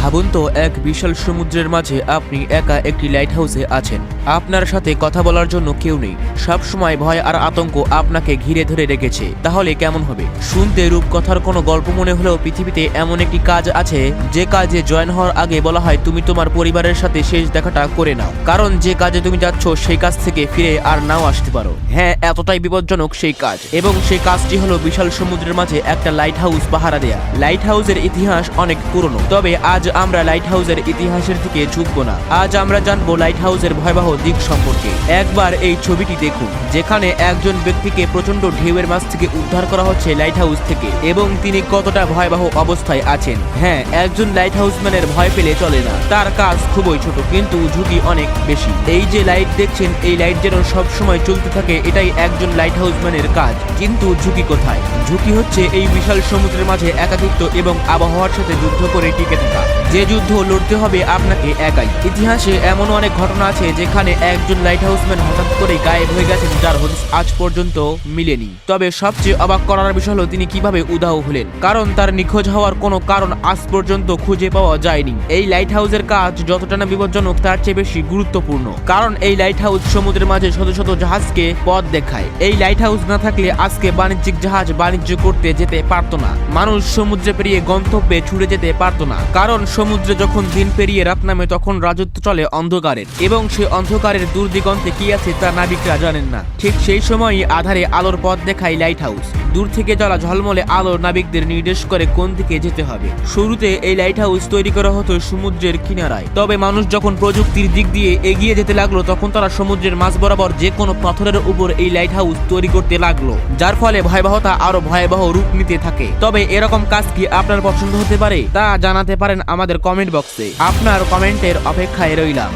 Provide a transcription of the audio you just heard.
ভাবুন তো এক বিশাল সমুদ্রের মাঝে আপনি একা একটি লাইট হাউসে আছেন। আপনার সাথে কথা বলার জন্য কেউ নেই, সব সময় ভয় আর আতঙ্ক আপনাকে ঘিরে ধরে রেখেছে। তাহলে কেমন হবে? শুনতে রূপকথার কোনো গল্প মনে হলেও পৃথিবীতে এমন একটি কাজ আছে যে কাজে জয়েন হওয়ার আগে বলা হয় তুমি তোমার পরিবারের সাথে শেষ দেখাটা করে নাও, কারণ যে কাজে তুমি যাচ্ছ সেই কাজ থেকে ফিরে আর নাও আসতে পারো। হ্যাঁ, এতটাই বিপজ্জনক সেই কাজ, এবং সেই কাজটি হলো বিশাল সমুদ্রের মাঝে একটা লাইট হাউস পাহারা দেয়া। লাইট হাউসের ইতিহাস অনেক পুরনো, তবে আজ আমরা লাইট হাউসের ইতিহাসের দিকে ঝুঁকবো না। আজ আমরা জানবো লাইট হাউসের ভয়াবহ দিক সম্পর্কে। একবার এই ছবিটি দেখুন, যেখানে একজন ব্যক্তিকে প্রচন্ড ঢেউয়ের মাছ থেকে উদ্ধার করা হচ্ছে লাইট হাউস থেকে, এবং তিনি কতটা ভয়াবহ অবস্থায় আছেন। হ্যাঁ, একজন লাইট হাউসম্যানের ভয় পেলে চলে না, তার কাজ খুবই ছোট কিন্তু ঝুঁকি অনেক বেশি। এই যে লাইট দেখছেন, এই লাইট যেন সব সময় চলতে থাকে, এটাই একজন লাইট হাউসম্যানের কাজ। কিন্তু ঝুঁকি কোথায়? ঝুঁকি হচ্ছে এই বিশাল সমুদ্রের মাঝে একাকিত্ব এবং আবহাওয়ার সাথে যুদ্ধ করে টিকে থাকা, যে যুদ্ধ লড়তে হবে আপনাকে একাই। ইতিহাসে এমন অনেক ঘটনা আছে যেখানে একজন লাইট হাউসম্যান হঠাৎ করে গায়েব হয়ে গেছেন, যার হদিস আজ পর্যন্ত মিলেনি। তবে সবচেয়ে অবাক করার বিষয় হলো তিনি কিভাবে উধাও হলেন, কারণ তার নিখোঁজ হওয়ার কোনো কারণ আজ পর্যন্ত খুঁজে পাওয়া যায়নি। এই লাইট হাউসের কাজ যতটা না বিপজ্জনক, তার চেয়ে বেশি গুরুত্বপূর্ণ, কারণ এই লাইট হাউস সমুদ্রের মাঝে শত শত জাহাজকে পথ দেখায়। এই লাইট হাউস না থাকলে আজকে বাণিজ্যিক জাহাজ বাণিজ্য করতে যেতে পারতো না, মানুষ সমুদ্রে পেরিয়ে গন্তব্যে ছুটে যেতে পারতো না, কারণ সমুদ্রে যখন দিন পেরিয়ে রাত নামে তখন রাজত্ব চলে অন্ধকারের, এবং সেই অন্ধকারের দূর দিগন্তে কি আছে তা নাবিকরা জানেন না। ঠিক সেই সময়ই আধারে আলোর পথ দেখায় লাইট হাউস। দূর থেকে জ্বলা ঝলমলে আলো নাবিকদের নির্দেশ করে কোন দিকে যেতে হবে। শুরুতে এই লাইট হাউস তৈরি করা হতো সমুদ্রের কিনারায়, তবে মানুষ যখন প্রযুক্তির দিক দিয়ে এগিয়ে যেতে লাগলো, তখন তারা সমুদ্রের মাঝ বরাবর যে কোনো পাথরের উপর এই লাইট হাউস তৈরি করতে লাগলো, যার ফলে ভয়াবহতা আরো ভয়াবহ রূপ নিতে থাকে। তবে এরকম কাজ কি আপনার পছন্দ হতে পারে? তা জানাতে পারেন আমাদের কমেন্ট বক্সে। আপনার কমেন্টের অপেক্ষায় রইলাম।